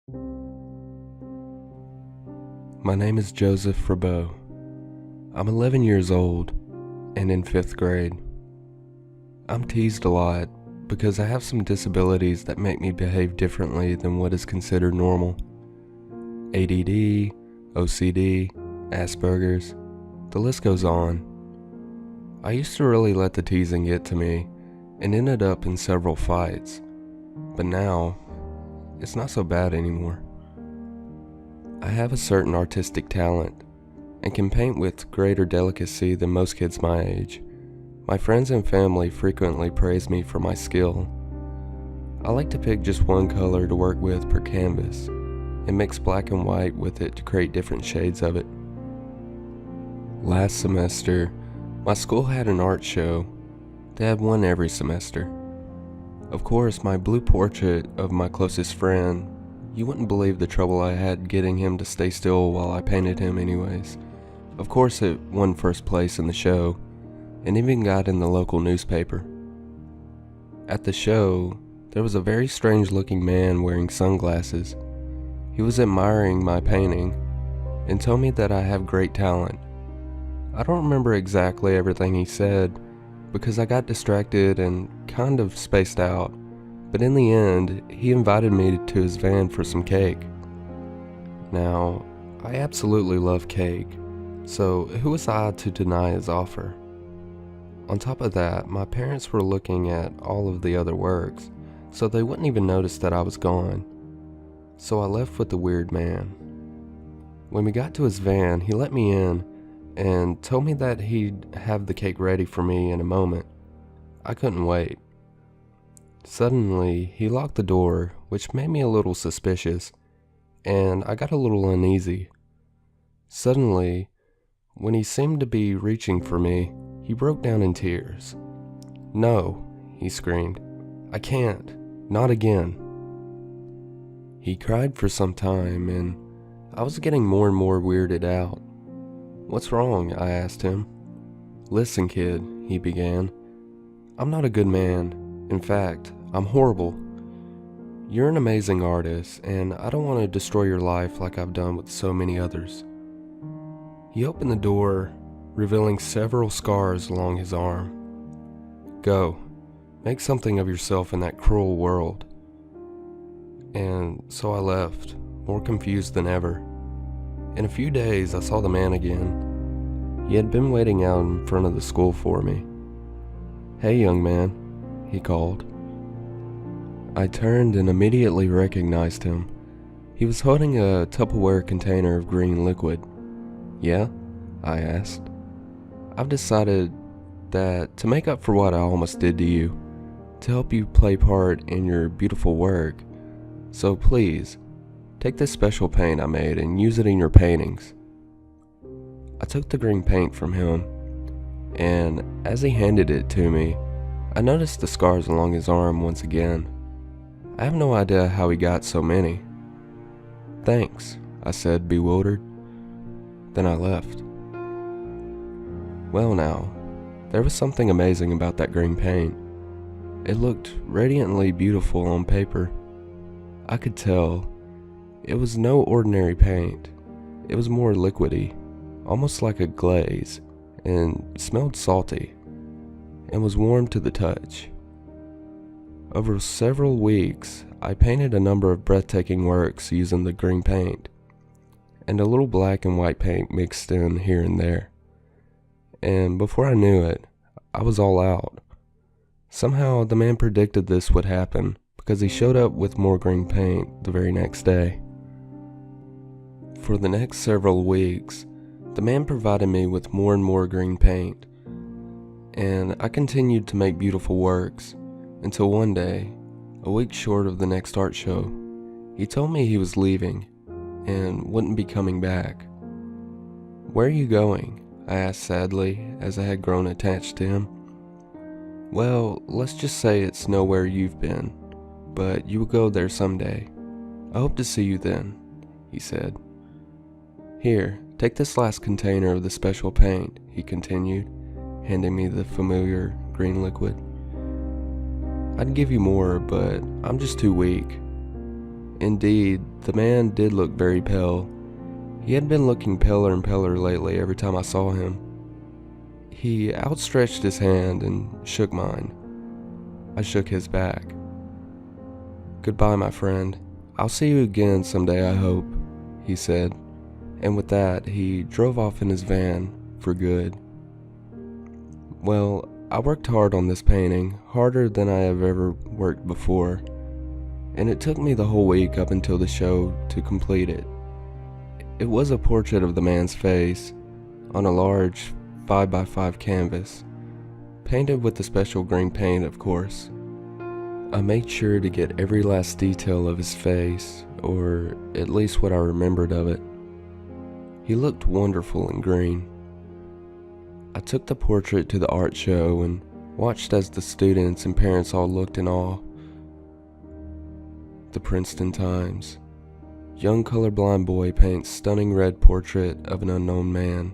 My name is Joseph Frabeau. I'm 11 years old and in 5th grade. I'm teased a lot because I have some disabilities that make me behave differently than what is considered normal. ADD, OCD, Asperger's, the list goes on. I used to really let the teasing get to me and ended up in several fights, but now it's not so bad anymore. I have a certain artistic talent and can paint with greater delicacy than most kids my age. My friends and family frequently praise me for my skill. I like to pick just one color to work with per canvas and mix black and white with it to create different shades of it. Last semester, my school had an art show. They had one every semester. Of course, my blue portrait of my closest friend, you wouldn't believe the trouble I had getting him to stay still while I painted him anyways. Of course, it won first place in the show, and even got in the local newspaper. At the show, there was a very strange looking man wearing sunglasses. He was admiring my painting, and told me that I have great talent. I don't remember exactly everything he said, because I got distracted and kind of spaced out. But in the end, he invited me to his van for some cake. Now, I absolutely love cake, so who was I to deny his offer? On top of that, my parents were looking at all of the other works, so they wouldn't even notice that I was gone. So I left with the weird man. When we got to his van, he let me in and told me that he'd have the cake ready for me in a moment. I couldn't wait. Suddenly, he locked the door, which made me a little suspicious, and I got a little uneasy. Suddenly, when he seemed to be reaching for me, he broke down in tears. "No," he screamed. "I can't. Not again." He cried for some time, and I was getting more and more weirded out. "What's wrong?" I asked him. "Listen, kid," he began. "I'm not a good man. In fact, I'm horrible. You're an amazing artist, and I don't want to destroy your life like I've done with so many others." He opened the door, revealing several scars along his arm. "Go, make something of yourself in that cruel world." And so I left, more confused than ever. In a few days, I saw the man again. He had been waiting out in front of the school for me. "Hey, young man," he called. I turned and immediately recognized him. He was holding a Tupperware container of green liquid. "Yeah?" I asked. "I've decided that to make up for what I almost did to you, to help you play part in your beautiful work, so please, take this special paint I made and use it in your paintings." I took the green paint from him, and as he handed it to me, I noticed the scars along his arm once again. I have no idea how he got so many. "Thanks," I said, bewildered. Then I left. Well now, there was something amazing about that green paint. It looked radiantly beautiful on paper. I could tell it was no ordinary paint. It was more liquidy, almost like a glaze, and smelled salty, and was warm to the touch. Over several weeks, I painted a number of breathtaking works using the green paint, and a little black and white paint mixed in here and there. And before I knew it, I was all out. Somehow the man predicted this would happen because he showed up with more green paint the very next day. For the next several weeks, the man provided me with more and more green paint, and I continued to make beautiful works until one day, a week short of the next art show, he told me he was leaving and wouldn't be coming back. "Where are you going?" I asked sadly, as I had grown attached to him. "Well, let's just say it's nowhere you've been, but you will go there someday. I hope to see you then," he said. "Here, take this last container of the special paint," he continued, handing me the familiar green liquid. "I'd give you more, but I'm just too weak. Indeed, the man did look very pale. He had been looking paler and paler lately every time I saw him. He outstretched his hand and shook mine. I shook his back. "Goodbye, my friend. I'll see you again someday, I hope," he said, and with that, he drove off in his van for good. Well, I worked hard on this painting, harder than I have ever worked before, and it took me the whole week up until the show to complete it. It was a portrait of the man's face on a large 5x5 canvas, painted with the special green paint, of course. I made sure to get every last detail of his face, or at least what I remembered of it. He looked wonderful in green. I took the portrait to the art show and watched as the students and parents all looked in awe. The Princeton Times. Young colorblind boy paints stunning red portrait of an unknown man.